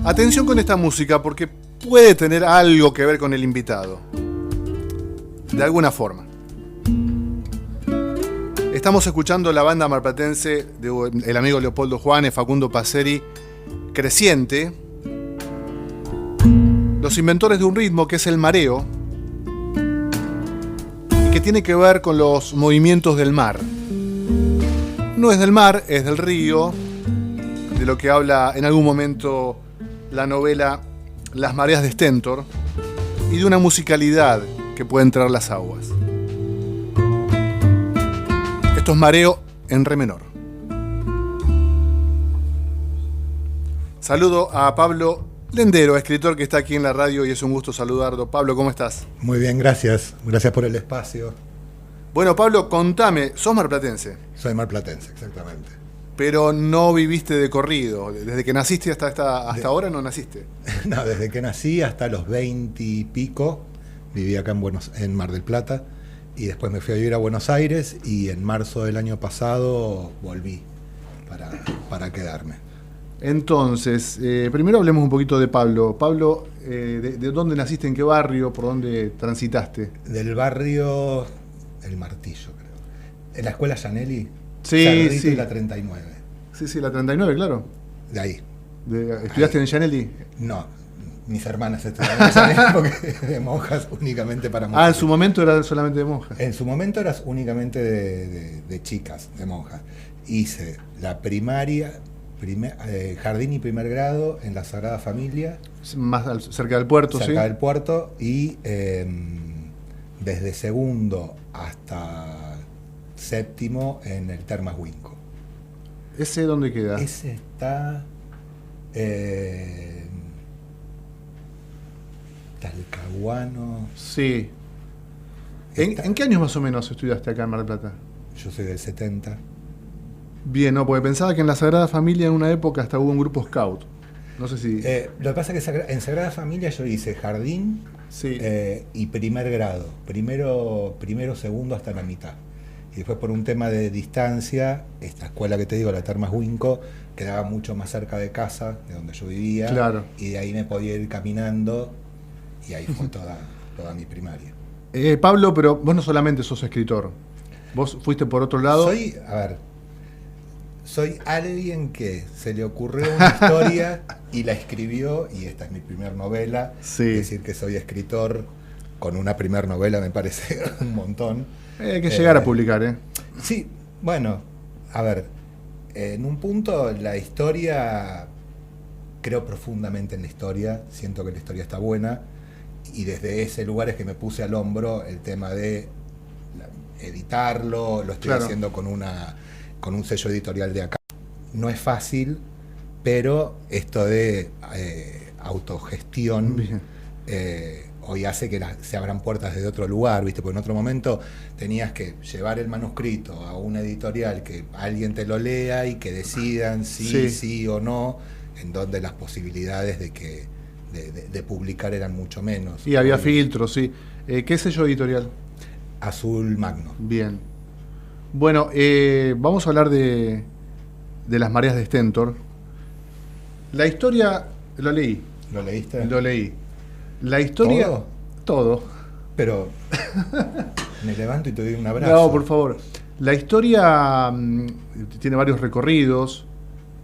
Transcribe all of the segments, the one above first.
Atención con esta música porque puede tener algo que ver con el invitado. De alguna forma. Estamos escuchando la banda marplatense del amigo Leopoldo Juanes, Facundo Passeri, Creciente. Los inventores de un ritmo que es el mareo y que tiene que ver con los movimientos del mar. No es del mar, es del río, de lo que habla en algún momento la novela Las mareas de Stentor, y de una musicalidad que pueden traer las aguas. Esto es mareo en re menor. Saludo a Pablo Lendero, escritor que está aquí en la radio, y es un gusto saludarlo. Pablo, ¿cómo estás? Muy bien, gracias. Gracias por el espacio. Bueno, Pablo, contame, sos marplatense. Soy marplatense, exactamente. Pero no viviste de corrido. Desde que naciste hasta ahora no naciste. No, desde que nací hasta los 20 y pico viví acá en Mar del Plata, y después me fui a vivir a Buenos Aires, y en marzo del año pasado volví para quedarme. Entonces, primero hablemos un poquito de Pablo. Pablo, ¿de dónde naciste? ¿En qué barrio? ¿Por dónde transitaste? Del barrio El Martillo, creo. En la escuela Gianelli. Sí, Cerrito sí. Y la 39. Sí, la 39, claro. De ahí. ¿Estudiaste en Gianelli? No, mis hermanas estudiaron en Gianelli porque de monjas únicamente para mujeres. Ah, en su momento era solamente de monjas. En su momento eras únicamente de chicas, de monjas. Hice la primaria, jardín y primer grado en la Sagrada Familia. Cerca del puerto, cerca sí. del puerto, y desde segundo hasta séptimo en el Termas Winco. ¿Ese dónde queda? Ese está Talcahuano. Sí. ¿En qué años más o menos estudiaste acá en Mar del Plata? Yo soy del 70. Bien, no, porque pensaba que en la Sagrada Familia en una época hasta hubo un grupo scout. No sé si... Lo que pasa es que en Sagrada Familia yo hice jardín, sí. Y primer grado. Primero, segundo hasta la mitad. Y después, por un tema de distancia, esta escuela que te digo, la Termas Winco, quedaba mucho más cerca de casa, de donde yo vivía. Claro. Y de ahí me podía ir caminando, y ahí fue toda mi primaria. Pablo, pero vos no solamente sos escritor. Vos fuiste por otro lado. Soy alguien que se le ocurrió una historia y la escribió, y esta es mi primera novela. Sí. Decir que soy escritor con una primera novela me parece un montón. Hay que llegar a publicar, ¿eh? Sí, bueno, a ver, en un punto la historia, creo profundamente en la historia, siento que la historia está buena, y desde ese lugar es que me puse al hombro el tema de editarlo. Lo estoy haciendo con un sello editorial de acá. No es fácil, pero esto de autogestión hoy hace que se abran puertas desde otro lugar, ¿viste? Porque en otro momento tenías que llevar el manuscrito a una editorial, que alguien te lo lea y que decidan sí o no, en donde las posibilidades de publicar eran mucho menos. Y había filtros, sí. ¿Qué sello editorial? Azul Magno. Bien. Bueno, vamos a hablar de Las mareas de Stentor. La historia, lo leí. ¿Lo leíste? Lo leí. La historia... Todo. Pero me levanto y te doy un abrazo. No, por favor. La historia tiene varios recorridos.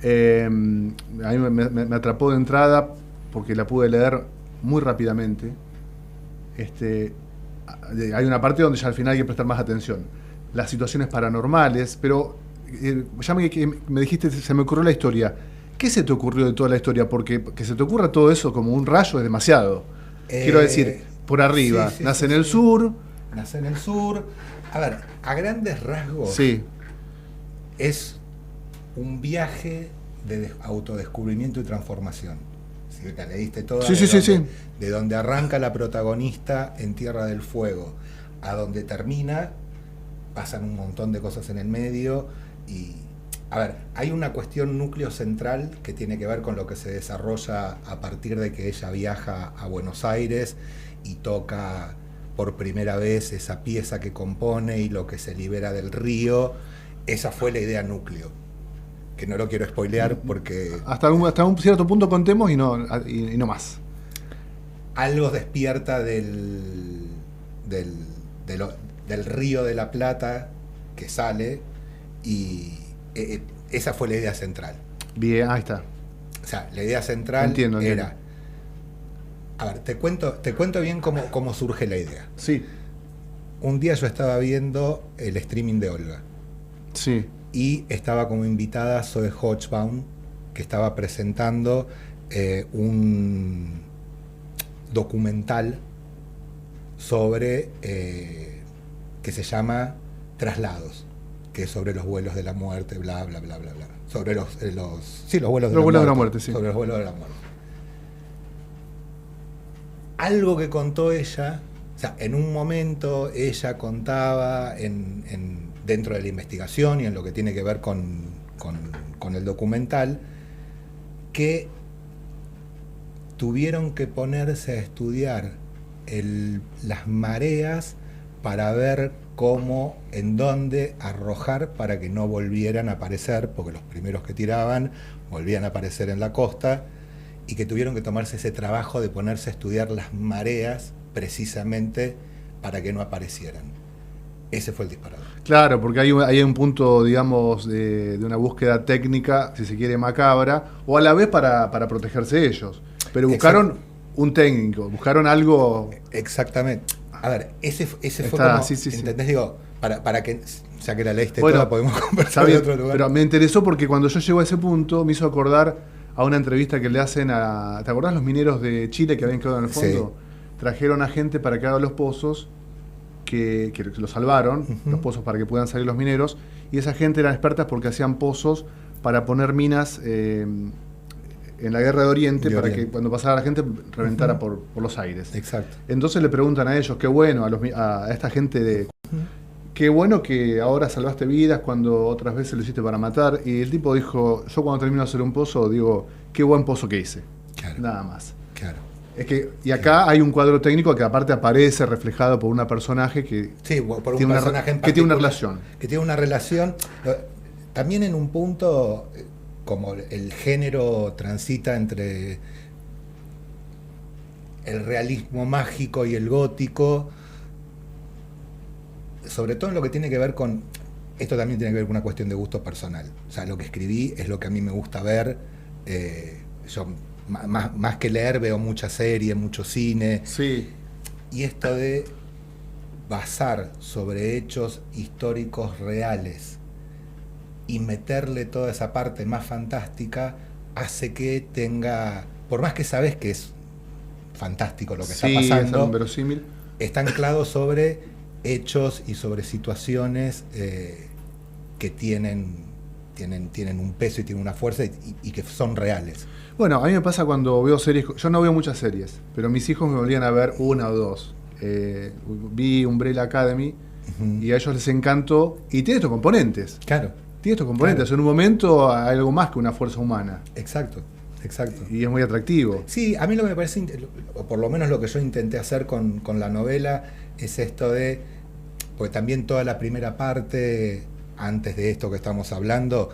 A mí me atrapó de entrada porque la pude leer muy rápidamente. Hay una parte donde ya al final hay que prestar más atención. Las situaciones paranormales, pero ya me dijiste, se me ocurrió la historia. ¿Qué se te ocurrió de toda la historia? Porque que se te ocurra todo eso como un rayo es demasiado. Quiero decir, por arriba, nace en el sur. Nace en el sur. A ver, a grandes rasgos, es un viaje de autodescubrimiento y transformación. Si te leíste toda, de donde arranca la protagonista en Tierra del Fuego a donde termina, pasan un montón de cosas en el medio. Y a ver, hay una cuestión núcleo central que tiene que ver con lo que se desarrolla a partir de que ella viaja a Buenos Aires y toca por primera vez esa pieza que compone y lo que se libera del río. Esa fue la idea núcleo. que no lo quiero spoilear porque... Hasta un cierto punto contemos y no más. Algo despierta del Río de la Plata que sale y esa fue la idea central. Bien, ahí está. O sea, la idea central entiendo. era... A ver, te cuento bien cómo surge la idea. Sí. Un día yo estaba viendo el streaming de Olga. Sí. Y estaba como invitada Zoe Hochbaum, que estaba presentando un documental sobre que se llama Traslados, que es sobre los vuelos de la muerte, bla, bla, bla, bla, bla. Sobre los vuelos de la muerte. Sí. Sobre los vuelos de la muerte. Algo que contó ella, o sea, en un momento ella contaba dentro de la investigación y en lo que tiene que ver con el documental, que tuvieron que ponerse a estudiar las mareas para ver cómo, en dónde arrojar para que no volvieran a aparecer, porque los primeros que tiraban volvían a aparecer en la costa, y que tuvieron que tomarse ese trabajo de ponerse a estudiar las mareas precisamente para que no aparecieran. Ese fue el disparador. Claro, porque hay un punto, digamos, de una búsqueda técnica, si se quiere, macabra, o a la vez para protegerse ellos. Pero buscaron un técnico, buscaron algo... Exactamente. A ver, ese fue como... Sí. ¿Entendés? Digo, para que, ya que la leíste bueno, toda, podemos conversar de otro lugar. Pero me interesó porque cuando yo llego a ese punto, me hizo acordar a una entrevista que le hacen a... ¿Te acordás los mineros de Chile que habían quedado en el fondo? Sí. Trajeron a gente para que haga los pozos, que los salvaron, los pozos para que puedan salir los mineros, y esa gente eran expertas porque hacían pozos para poner minas en la guerra de Oriente, para que cuando pasara la gente reventara por los aires. Exacto. Entonces le preguntan a ellos, qué bueno, a esta gente de... Qué bueno que ahora salvaste vidas cuando otras veces lo hiciste para matar. Y el tipo dijo, yo cuando termino de hacer un pozo, digo, qué buen pozo que hice. Claro. Nada más. Claro. Es que, y acá hay un cuadro técnico que aparte aparece reflejado por una personaje que, por un personaje que tiene una relación. Que tiene una relación. También en un punto, como el género transita entre el realismo mágico y el gótico, sobre todo en lo que tiene que ver con... Esto también tiene que ver con una cuestión de gusto personal. O sea, lo que escribí es lo que a mí me gusta ver. Yo, más que leer, veo mucha serie, mucho cine. Sí. Y esto de basar sobre hechos históricos reales y meterle toda esa parte más fantástica hace que tenga... Por más que sabes que es fantástico lo que está pasando, es verosímil, está anclado sobre hechos y sobre situaciones que tienen un peso y tienen una fuerza y que son reales. Bueno, a mí me pasa cuando veo series, yo no veo muchas series, pero mis hijos me volvían a ver una o dos. Vi Umbrella Academy y a ellos les encantó y tiene estos componentes. Claro. Tiene estos componentes. Claro. En un momento hay algo más que una fuerza humana. Exacto. Y es muy atractivo. Sí, a mí lo que me parece, o por lo menos lo que yo intenté hacer con la novela, es esto de, porque también toda la primera parte, antes de esto que estamos hablando,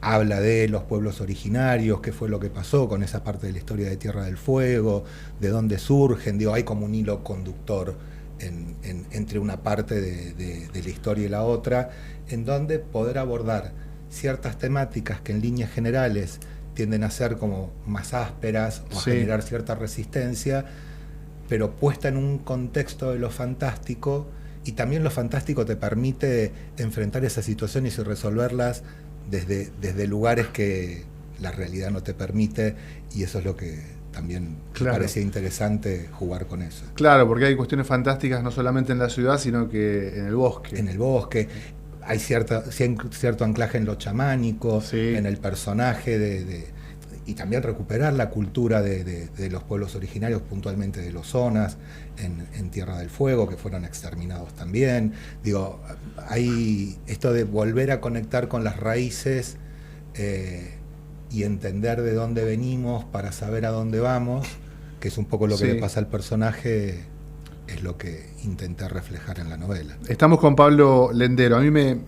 habla de los pueblos originarios, qué fue lo que pasó con esa parte de la historia de Tierra del Fuego, de dónde surgen, digo, hay como un hilo conductor entre una parte de la historia y la otra, en donde poder abordar ciertas temáticas que en líneas generales tienden a ser como más ásperas o a generar cierta resistencia, pero puesta en un contexto de lo fantástico, y también lo fantástico te permite enfrentar esas situaciones y resolverlas desde lugares que la realidad no te permite, y eso es lo que también me parecía interesante, jugar con eso. Claro, porque hay cuestiones fantásticas no solamente en la ciudad, sino que en el bosque. En el bosque. Hay cierto anclaje en lo chamánico, en el personaje y también recuperar la cultura de los pueblos originarios, puntualmente de los zonas, en Tierra del Fuego, que fueron exterminados también. Digo, hay esto de volver a conectar con las raíces y entender de dónde venimos para saber a dónde vamos, que es un poco lo que le pasa al personaje. es lo que intenté reflejar en la novela. Estamos con Pablo Lendero. A mí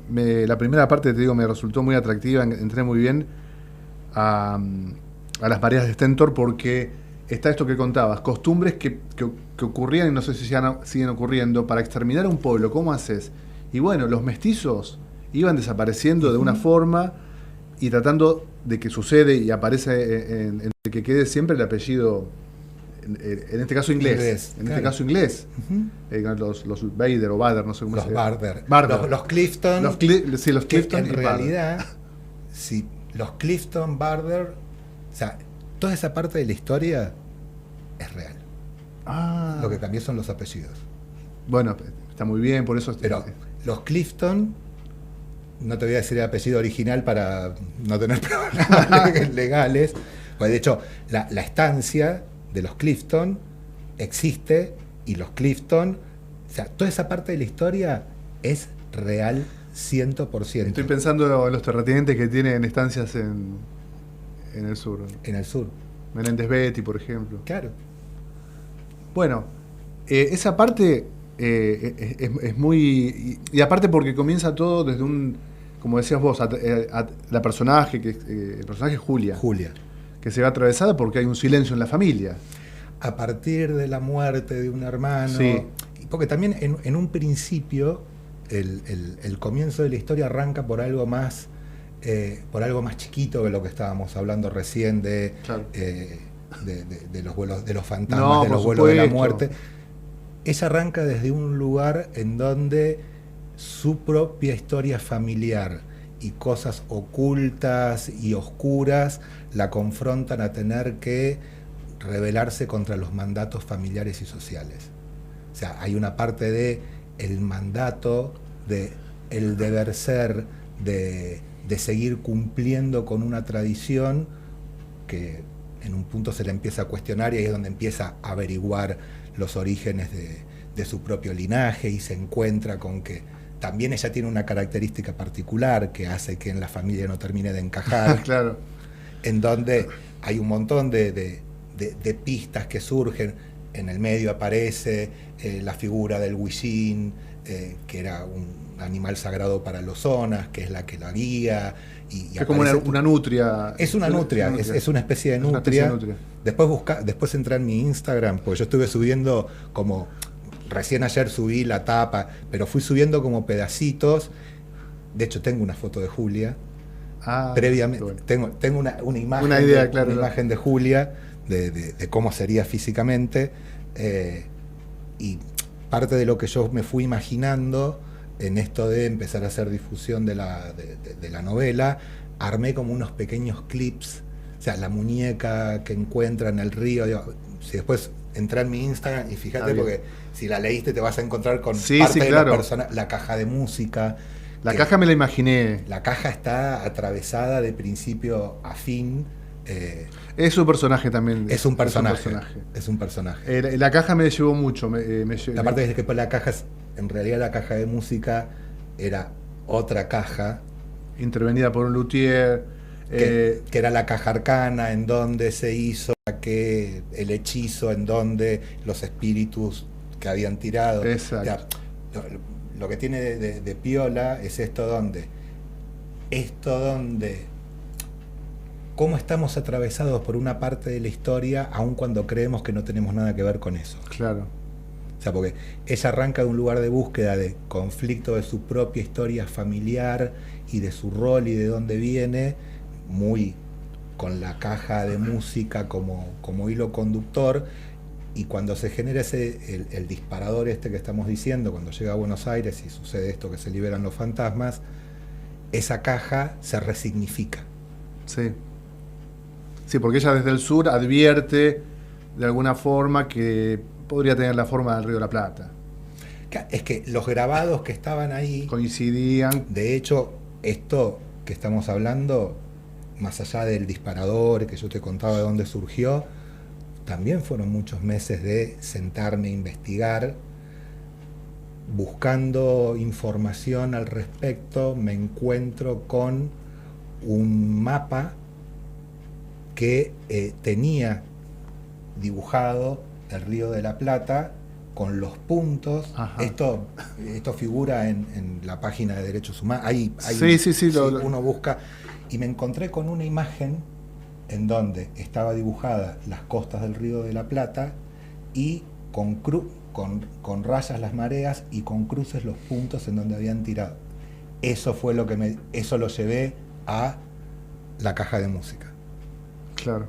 la primera parte, te digo, me resultó muy atractiva, entré muy bien a las mareas de Stentor, porque está esto que contabas, costumbres que ocurrían y no sé si siguen ocurriendo para exterminar a un pueblo. ¿Cómo haces? Y bueno, los mestizos iban desapareciendo de una forma y tratando de que sucede y aparece en que quede siempre el apellido, en este caso inglés. En este caso inglés. Los Bader o Bader, no sé cómo se llama. Los Clifton. Sí, los Clifton. En realidad, sí, los Clifton, Bader, o sea, toda esa parte de la historia es real. Lo que cambió son los apellidos. Bueno, está muy bien, por eso... Pero los Clifton, no te voy a decir el apellido original para no tener problemas legales. Pues de hecho, la estancia de los Clifton existe, y los Clifton, o sea, toda esa parte de la historia es real 100%. Estoy pensando en los terratenientes que tienen estancias en el sur. En el sur. Menéndez Betty, por ejemplo. Claro. Bueno, esa parte es muy... Y aparte porque comienza todo desde un... Como decías vos, el personaje Julia. Que se ve atravesada porque hay un silencio en la familia. A partir de la muerte de un hermano. Sí. Porque también en un principio el comienzo de la historia arranca por algo más chiquito que lo que estábamos hablando recién de los vuelos, de los fantasmas, de los vuelos de la muerte. Ella arranca desde un lugar en donde su propia historia familiar y cosas ocultas y oscuras la confrontan a tener que rebelarse contra los mandatos familiares y sociales. O sea, hay una parte de el mandato, de el deber ser, de seguir cumpliendo con una tradición que en un punto se le empieza a cuestionar, y ahí es donde empieza a averiguar los orígenes de su propio linaje, y se encuentra con que también ella tiene una característica particular que hace que en la familia no termine de encajar. Claro. En donde hay un montón de pistas que surgen. En el medio aparece la figura del Huillín, que era un animal sagrado para los zonas, que es la que la guía. Y es como una nutria. Es una nutria, es una especie de nutria. Después entré en mi Instagram, porque yo estuve subiendo como... Recién ayer subí la tapa, pero fui subiendo como pedacitos. De hecho, tengo una foto de Julia. Previamente, bueno. tengo una imagen, una imagen de Julia, de cómo sería físicamente. Y parte de lo que yo me fui imaginando en esto de empezar a hacer difusión de la novela, armé como unos pequeños clips. O sea, la muñeca que encuentra en el río. Si después entra en mi Instagram y fíjate, porque si la leíste te vas a encontrar con parte de los personajes, la caja de música. La caja me la imaginé. La caja está atravesada de principio a fin. Es un personaje también. Es un personaje. La caja me llevó mucho. La parte es que la caja, en realidad la caja de música era otra caja. Intervenida por un luthier. Que era la caja arcana, en donde se hizo el hechizo, en donde los espíritus que habían tirado. Exacto. Lo que tiene de piola es esto donde cómo estamos atravesados por una parte de la historia, aun cuando creemos que no tenemos nada que ver con eso. Claro. O sea, porque ella arranca de un lugar de búsqueda, de conflicto de su propia historia familiar y de su rol y de dónde viene, muy con la caja de música como hilo conductor. Y cuando se genera el disparador que estamos diciendo, cuando llega a Buenos Aires y sucede esto que se liberan los fantasmas, esa caja se resignifica. Sí, porque ella desde el sur advierte de alguna forma que podría tener la forma del Río de la Plata. Es que los grabados que estaban ahí coincidían. De hecho, esto que estamos hablando, más allá del disparador que yo te contaba de dónde surgió, también fueron muchos meses de sentarme a investigar, buscando información al respecto. Me encuentro con un mapa que tenía dibujado el Río de la Plata con los puntos. Esto figura en la página de Derechos Humanos. Uno busca, y me encontré con una imagen en donde estaba dibujada las costas del Río de la Plata y con rayas las mareas y con cruces los puntos en donde habían tirado. Eso fue eso lo llevé a la caja de música. Claro.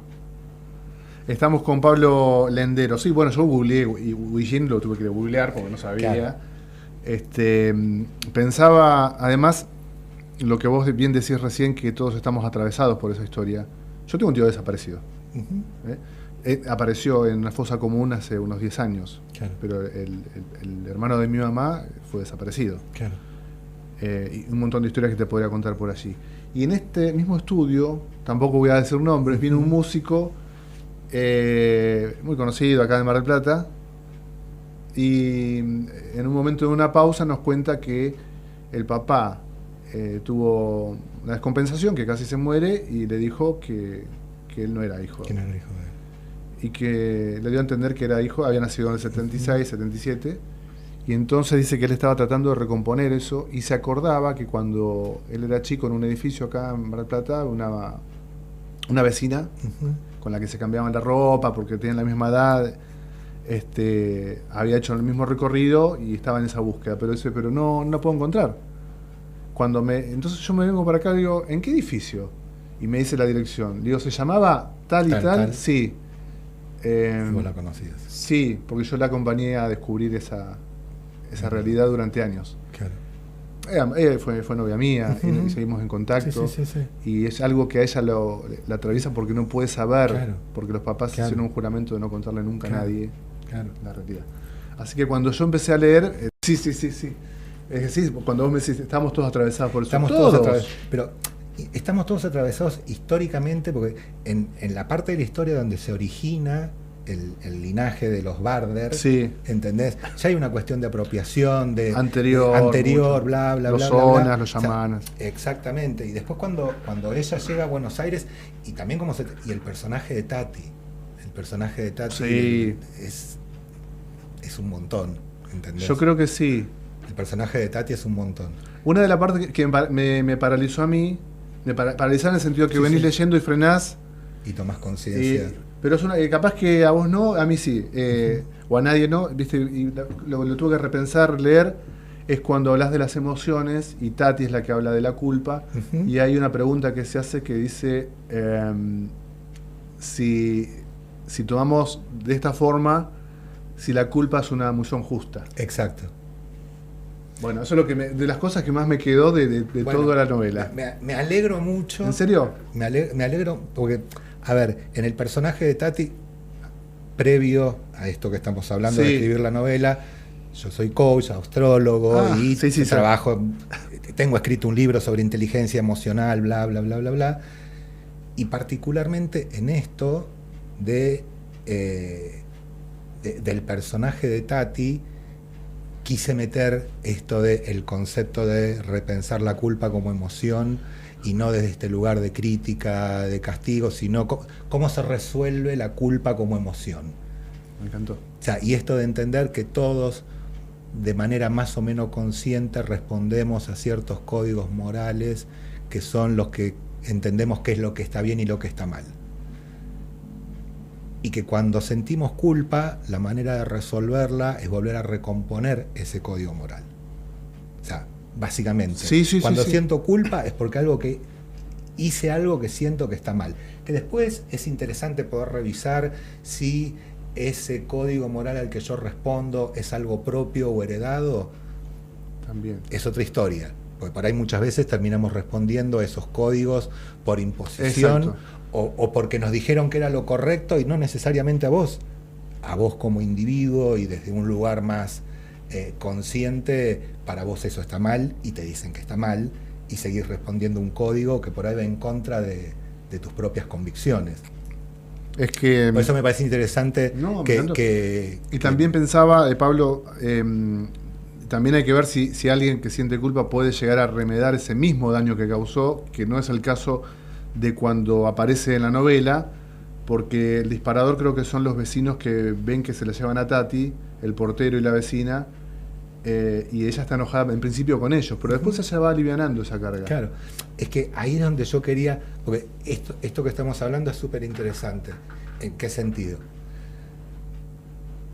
Estamos con Pablo Lendero. Sí, bueno, yo googleé y Huillín lo tuve que googlear porque no sabía. Claro. Pensaba, además, lo que vos bien decís recién, que todos estamos atravesados por esa historia. Yo tengo un tío desaparecido. Apareció en una fosa común hace unos 10 años. Claro. Pero el hermano de mi mamá fue desaparecido. Claro. Y un montón de historias que te podría contar por allí. Y en este mismo estudio, tampoco voy a decir nombres, viene un músico muy conocido acá en Mar del Plata, y en un momento de una pausa nos cuenta que el papá tuvo una descompensación, que casi se muere, y le dijo que él no era hijo. Que no era hijo de él. Y que le dio a entender que era hijo, había nacido en el 76, 77, y entonces dice que él estaba tratando de recomponer eso, y se acordaba que cuando él era chico en un edificio acá en Mar del Plata, una vecina con la que se cambiaban la ropa porque tenían la misma edad, había hecho el mismo recorrido y estaba en esa búsqueda, pero no puedo encontrar. Entonces yo me vengo para acá y digo, ¿en qué edificio? Y me dice la dirección. Digo, ¿se llamaba tal y tal? Sí. ¿Vos la conocías? Sí, porque yo la acompañé a descubrir esa realidad durante años. Claro. Ella fue novia mía y seguimos en contacto. Sí. Y es algo que a ella la atraviesa porque no puede saber, claro, porque los papás hicieron un juramento de no contarle nunca a nadie la realidad. Así que cuando yo empecé a leer, sí. Es decir, cuando vos me decís, estamos todos atravesados por eso. Estamos todos atravesados. Pero estamos todos atravesados históricamente, porque en la parte de la historia donde se origina el linaje de los Barder, sí, ¿entendés? Ya hay una cuestión de apropiación, de anterior, bla, bla, los bla. Los zonas, bla. Los chamanes. O sea, exactamente. Y después cuando ella llega a Buenos Aires, y también y el personaje de Tati. El personaje de Tati, sí, es un montón, ¿entendés? Yo creo que sí. El personaje de Tati es un montón. Una de las partes que me paralizó a mí, me paralizó en el sentido que venís leyendo y frenás. Y tomás conciencia. Pero es capaz que a vos no, a mí sí, o a nadie no, ¿viste? Y lo tuve que repensar, leer, es cuando hablas de las emociones, y Tati es la que habla de la culpa, y hay una pregunta que se hace que dice, si tomamos de esta forma, si la culpa es una emoción justa. Exacto. Bueno, eso es lo que de las cosas que más me quedó de toda la novela. Me alegro mucho. ¿En serio? Me alegro porque, a ver, en el personaje de Tati, previo a esto que estamos hablando, de escribir la novela, yo soy coach, astrólogo, y trabajo, tengo escrito un libro sobre inteligencia emocional, bla, bla, bla, bla, bla, y particularmente en esto del personaje de Tati, quise meter esto del concepto de repensar la culpa como emoción, y no desde este lugar de crítica, de castigo, sino cómo se resuelve la culpa como emoción. Me encantó. O sea, y esto de entender que todos, de manera más o menos consciente, respondemos a ciertos códigos morales que son los que entendemos qué es lo que está bien y lo que está mal. Y que cuando sentimos culpa, la manera de resolverla es volver a recomponer ese código moral. O sea, básicamente, cuando siento culpa es porque hice algo que siento que está mal. Que después es interesante poder revisar si ese código moral al que yo respondo es algo propio o heredado. También. Es otra historia. Porque por ahí muchas veces terminamos respondiendo a esos códigos por imposición. O porque nos dijeron que era lo correcto y no necesariamente a vos como individuo y desde un lugar más consciente, para vos eso está mal y te dicen que está mal, y seguís respondiendo un código que por ahí va en contra de tus propias convicciones. Es que por eso me parece interesante y también pensaba, Pablo, también hay que ver si alguien que siente culpa puede llegar a remediar ese mismo daño que causó, que no es el caso de cuando aparece en la novela, porque el disparador creo que son los vecinos que ven que se la llevan a Tati, el portero y la vecina, y ella está enojada en principio con ellos, pero después ella va alivianando esa carga. Claro, es que ahí es donde yo quería, porque esto que estamos hablando es súper interesante. ¿En qué sentido?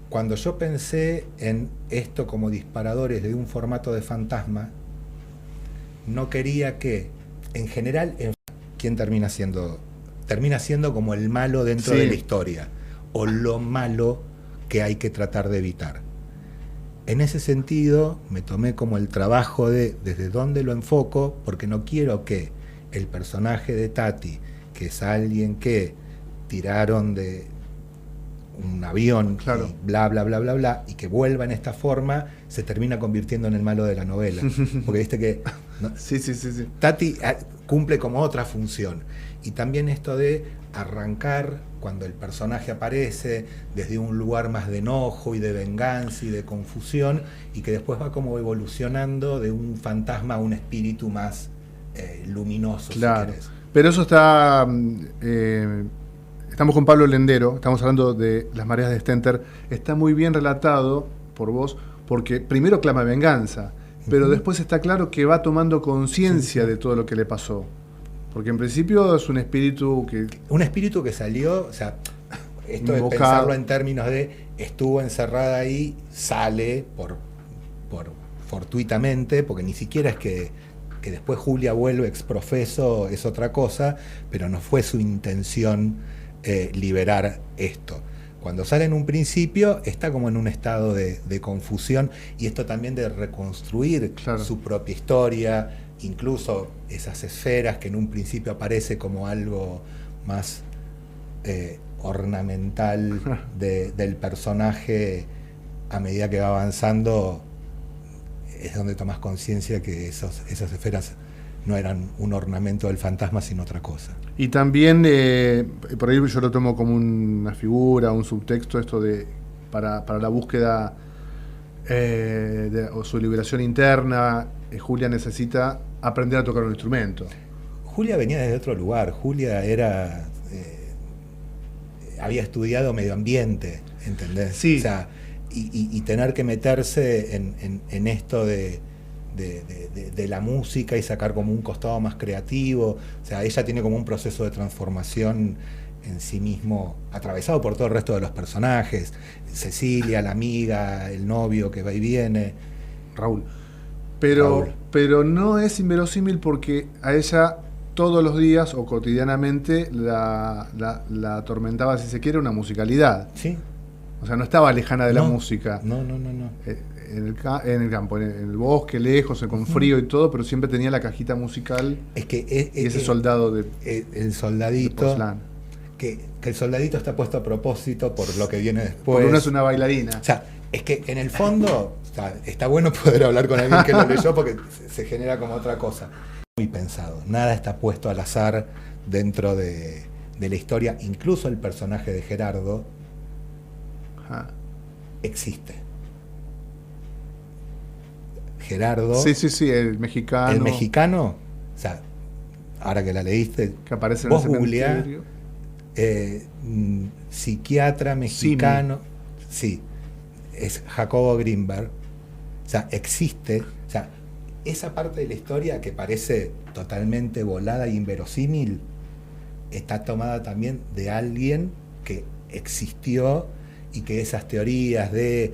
Cuando yo pensé en esto como disparadores de un formato de fantasma, no quería que, en general, ¿quién termina siendo? Termina siendo como el malo dentro de la historia, o lo malo que hay que tratar de evitar. En ese sentido, me tomé como el trabajo de desde dónde lo enfoco, porque no quiero que el personaje de Tati, que es alguien que tiraron de un avión, claro, y bla, bla, bla, bla, bla, y que vuelva en esta forma, se termina convirtiendo en el malo de la novela. Porque viste que ¿no? Sí. Tati cumple como otra función. Y también esto de arrancar, cuando el personaje aparece, desde un lugar más de enojo y de venganza y de confusión, y que después va como evolucionando de un fantasma a un espíritu más luminoso, claro. Si querés. Pero eso está... estamos con Pablo Lendero, estamos hablando de Las mareas de Stenter. Está muy bien relatado por vos, porque primero clama venganza, pero después está claro que va tomando conciencia de todo lo que le pasó. Porque en principio es un espíritu que... Un espíritu que salió, o sea, esto invocado. de pensarlo en términos de estuvo encerrada ahí, sale por fortuitamente, porque ni siquiera es que después Julia vuelve exprofeso, es otra cosa, pero no fue su intención liberar esto. Cuando sale en un principio, está como en un estado de confusión, y esto también de reconstruir su propia historia, incluso esas esferas que en un principio aparece como algo más ornamental del personaje, a medida que va avanzando, es donde tomas conciencia que esas esferas no eran un ornamento del fantasma, sino otra cosa. Y también, por ahí yo lo tomo como una figura, un subtexto, esto de para la búsqueda o su liberación interna, Julia necesita aprender a tocar un instrumento. Julia venía desde otro lugar. Julia era había estudiado medio ambiente, ¿entendés? Sí. O sea, y tener que meterse en esto de la música y sacar como un costado más creativo. O sea, ella tiene como un proceso de transformación en sí mismo, atravesado por todo el resto de los personajes. Cecilia, la amiga, el novio que va y viene. Raúl. Pero no es inverosímil, porque a ella todos los días o cotidianamente la atormentaba, si se quiere, una musicalidad. Sí. O sea, no estaba lejana de la música. No. En el campo, en el bosque, lejos, con frío y todo, pero siempre tenía la cajita musical. Es que y ese soldado de el soldadito, que el soldadito está puesto a propósito por lo que viene después. Porque uno es una bailarina. O sea, es que en el fondo está bueno poder hablar con alguien que lo leyó, porque se genera como otra cosa. Muy pensado. Nada está puesto al azar dentro de la historia. Incluso el personaje de Gerardo existe. Gerardo. Sí, el mexicano. El mexicano, o sea, ahora que la leíste, que aparece en vos el googleá, psiquiatra mexicano. Sí, es Jacobo Greenberg. O sea, existe. O sea, esa parte de la historia que parece totalmente volada e inverosímil está tomada también de alguien que existió, y que esas teorías de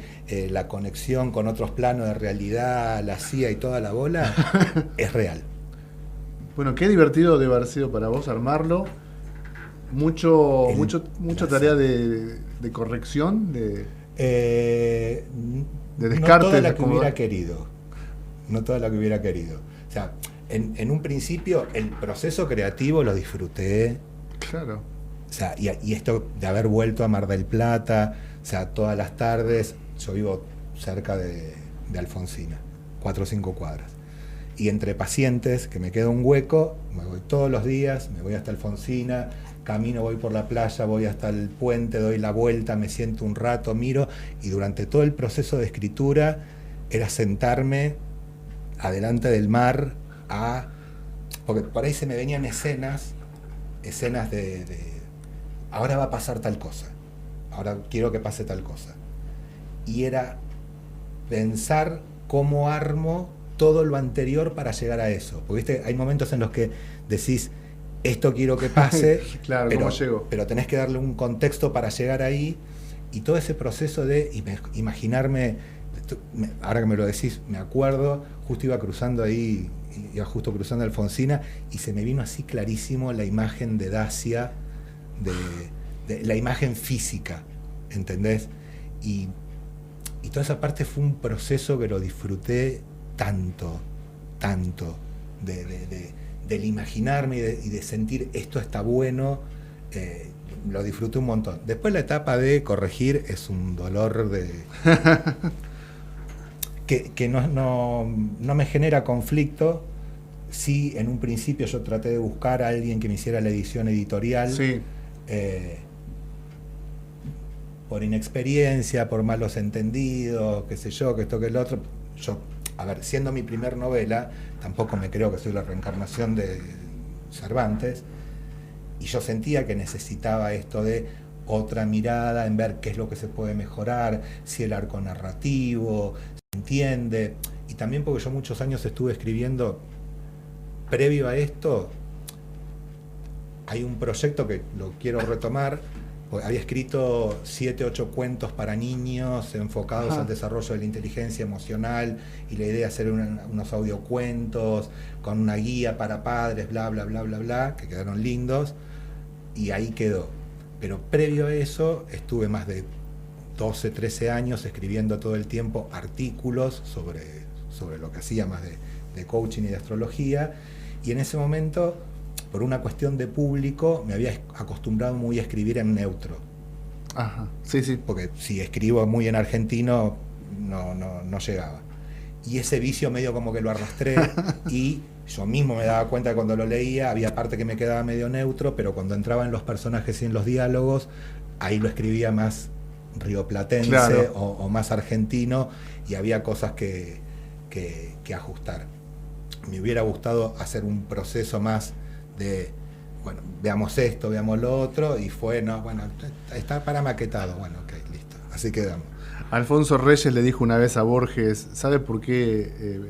la conexión con otros planos de realidad, la CIA y toda la bola, es real. Bueno, qué divertido debe haber sido para vos armarlo. Mucha tarea de corrección, de descarte. No toda la que hubiera querido. No toda la que hubiera querido. O sea, en un principio el proceso creativo lo disfruté. Claro. O sea, y esto de haber vuelto a Mar del Plata, o sea, todas las tardes, yo vivo cerca de Alfonsina, 4 o 5 cuadras. Y entre pacientes, que me queda un hueco, me voy todos los días, me voy hasta Alfonsina, camino, voy por la playa, voy hasta el puente, doy la vuelta, me siento un rato, miro, y durante todo el proceso de escritura era sentarme adelante del mar porque por ahí se me venían escenas ahora va a pasar tal cosa, ahora quiero que pase tal cosa. Y era pensar cómo armo todo lo anterior para llegar a eso. Porque ¿viste? Hay momentos en los que decís, esto quiero que pase, claro, pero, ¿cómo llego? Pero tenés que darle un contexto para llegar ahí. Y todo ese proceso de imaginarme, ahora que me lo decís, me acuerdo, justo iba cruzando ahí, iba justo cruzando Alfonsina, y se me vino así clarísimo la imagen de Dacia, de la imagen física, ¿entendés? Y toda esa parte fue un proceso que lo disfruté tanto, del imaginarme y de sentir esto está bueno, lo disfruté un montón. Después la etapa de corregir es un dolor que no me genera conflicto. Sí, en un principio yo traté de buscar a alguien que me hiciera la edición editorial. Sí. Por inexperiencia, por malos entendidos, qué sé yo, que esto, que el otro. Yo, a ver, siendo mi primer novela, tampoco me creo que soy la reencarnación de Cervantes, y yo sentía que necesitaba esto de otra mirada en ver qué es lo que se puede mejorar, si el arco narrativo se entiende, y también porque yo muchos años estuve escribiendo. Previo a esto, hay un proyecto que lo quiero retomar. Había escrito 7, 8 cuentos para niños enfocados al desarrollo de la inteligencia emocional, y la idea de hacer unos audiocuentos con una guía para padres, bla, bla, bla, bla, bla, que quedaron lindos, y ahí quedó. Pero previo a eso estuve más de 12, 13 años escribiendo todo el tiempo artículos sobre lo que hacía más de coaching y de astrología, y en ese momento, por una cuestión de público, me había acostumbrado muy a escribir en neutro. Ajá, sí, sí. Porque si escribo muy en argentino, no llegaba. Y ese vicio medio como que lo arrastré, y yo mismo me daba cuenta que cuando lo leía había parte que me quedaba medio neutro, pero cuando entraba en los personajes y en los diálogos, ahí lo escribía más rioplatense, claro, o más argentino, y había cosas que ajustar. Me hubiera gustado hacer un proceso más de, bueno, veamos esto, veamos lo otro, y fue, no, bueno, está para maquetado, bueno, ok, listo, así quedamos. Alfonso Reyes le dijo una vez a Borges, ¿sabe por qué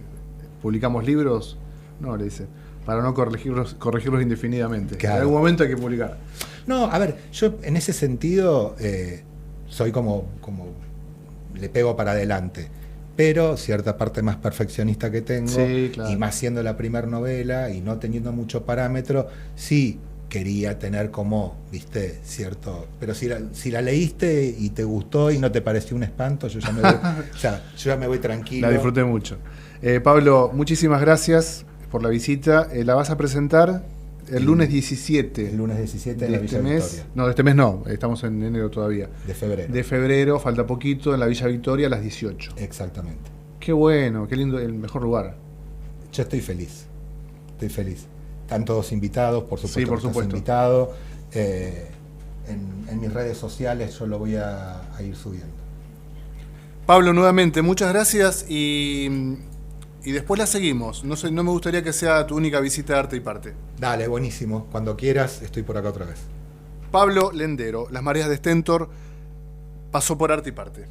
publicamos libros? No, le dice, para no corregirlos indefinidamente. Claro. En algún momento hay que publicar. No, a ver, yo en ese sentido soy como le pego para adelante, pero cierta parte más perfeccionista que tengo, sí, claro, y más siendo la primera novela y no teniendo mucho parámetro, sí quería tener como, viste, cierto, pero si la leíste y te gustó y no te pareció un espanto, yo ya me voy, o sea, yo ya me voy tranquilo. La disfruté mucho. Pablo, muchísimas gracias por la visita. La vas a presentar el lunes 17. El lunes 17 en la Villa Victoria. No, de este mes no, estamos en enero todavía. De febrero. De febrero, falta poquito, en la Villa Victoria a las 18. Exactamente. Qué bueno, qué lindo, el mejor lugar. Yo estoy feliz. Están todos invitados, por supuesto. Sí, por supuesto. Invitado. En mis redes sociales yo lo voy a ir subiendo. Pablo, nuevamente, muchas gracias y después la seguimos. No me gustaría que sea tu única visita de Arte y Parte. Dale, buenísimo. Cuando quieras, estoy por acá otra vez. Pablo Lendero, Las Mareas de Stentor, pasó por Arte y Parte.